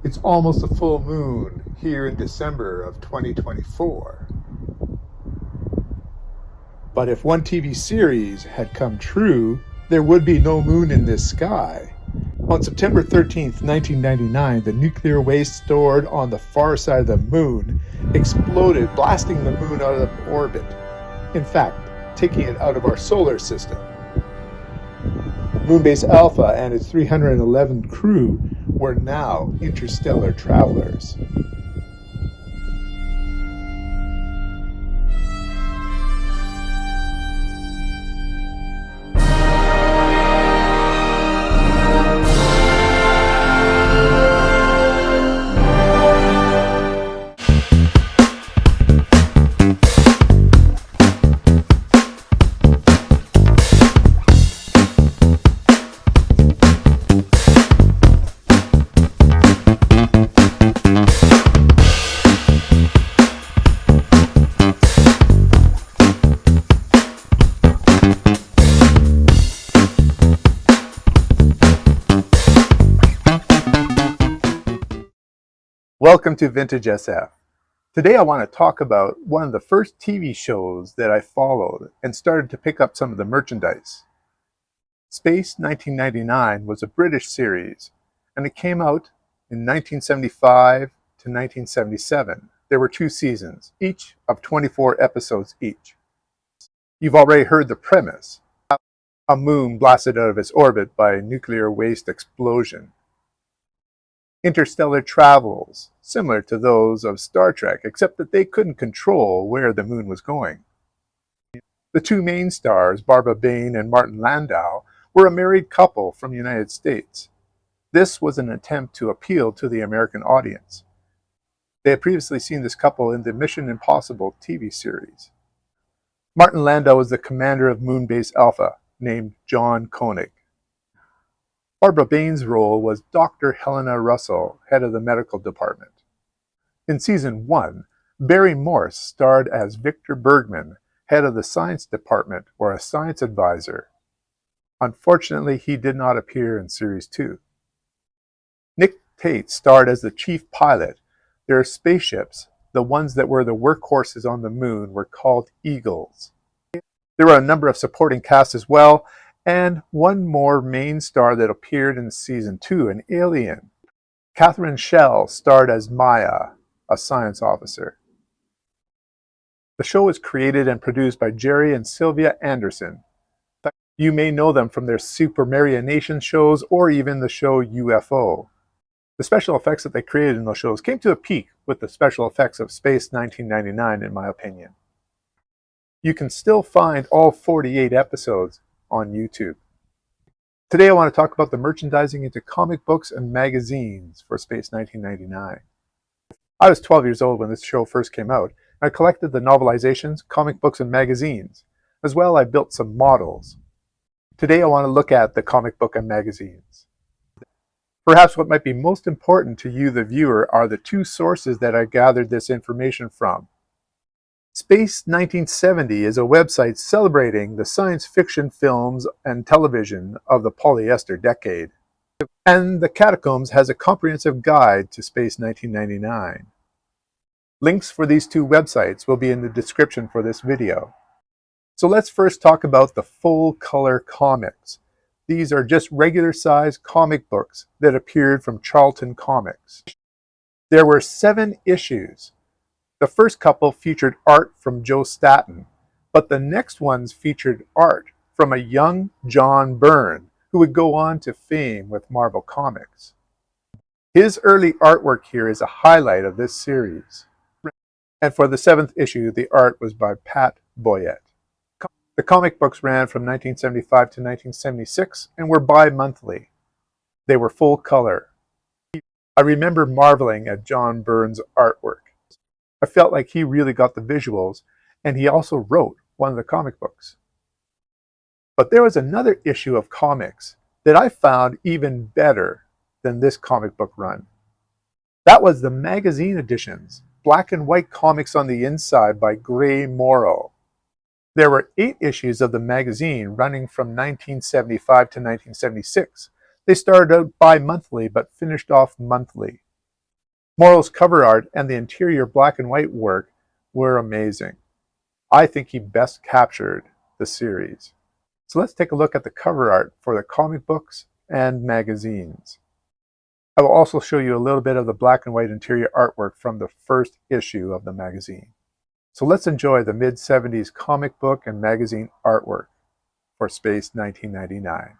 It's almost a full moon here in December of 2024. But if one TV series had come true, there would be no moon in this sky. On September 13th, 1999, the nuclear waste stored on the far side of the moon exploded, blasting the moon out of orbit. In fact, taking it out of our solar system. Moonbase Alpha and its 311 crew were now interstellar travelers. Welcome to Vintage SF. Today I want to talk about one of the first TV shows that I followed and started to pick up some of the merchandise. Space 1999 was a British series, and it came out in 1975 to 1977. There were 2 seasons, each of 24 episodes each. You've already heard the premise: a moon blasted out of its orbit by a nuclear waste explosion. Interstellar travels, similar to those of Star Trek, except that they couldn't control where the moon was going. The 2 main stars, Barbara Bain and Martin Landau, were a married couple from the United States. This was an attempt to appeal to the American audience. They had previously seen this couple in the Mission Impossible TV series. Martin Landau was the commander of Moonbase Alpha, named John Koenig. Barbara Bain's role was Dr. Helena Russell, head of the medical department. In season 1, Barry Morse starred as Victor Bergman, head of the science department, or a science advisor. Unfortunately, he did not appear in series 2. Nick Tate starred as the chief pilot. Their spaceships, the ones that were the workhorses on the moon, were called Eagles. There were a number of supporting casts as well, and one more main star that appeared in season 2, an alien. Catherine Schell starred as Maya, a science officer. The show was created and produced by Jerry and Sylvia Anderson. You may know them from their Super Marionation shows or even the show UFO. The special effects that they created in those shows came to a peak with the special effects of Space 1999, in my opinion. You can still find all 48 episodes on YouTube. Today I want to talk about the merchandising into comic books and magazines for Space 1999. I was 12 years old when this show first came out, and I collected the novelizations, comic books, and magazines. As well, I built some models. Today I want to look at the comic book and magazines. Perhaps what might be most important to you, the viewer, are the 2 sources that I gathered this information from. Space 1970 is a website celebrating the science fiction films and television of the polyester decade. And the Catacombs has a comprehensive guide to Space 1999. Links for these 2 websites will be in the description for this video. So let's first talk about the full-color comics. These are just regular-sized comic books that appeared from Charlton Comics. There were 7 issues. The first couple featured art from Joe Staton, but the next ones featured art from a young John Byrne, who would go on to fame with Marvel Comics. His early artwork here is a highlight of this series. And for the 7th issue, the art was by Pat Boyett. The comic books ran from 1975 to 1976 and were bi-monthly. They were full color. I remember marveling at John Byrne's artwork. I felt like he really got the visuals, and he also wrote one of the comic books. But there was another issue of comics that I found even better than this comic book run. That was the magazine editions, black and white comics on the inside by Gray Morrow. There were 8 issues of the magazine running from 1975 to 1976. They started out bi-monthly but finished off monthly. Morrow's cover art and the interior black and white work were amazing. I think he best captured the series. So let's take a look at the cover art for the comic books and magazines. I will also show you a little bit of the black and white interior artwork from the first issue of the magazine. So let's enjoy the mid-70s comic book and magazine artwork for Space 1999.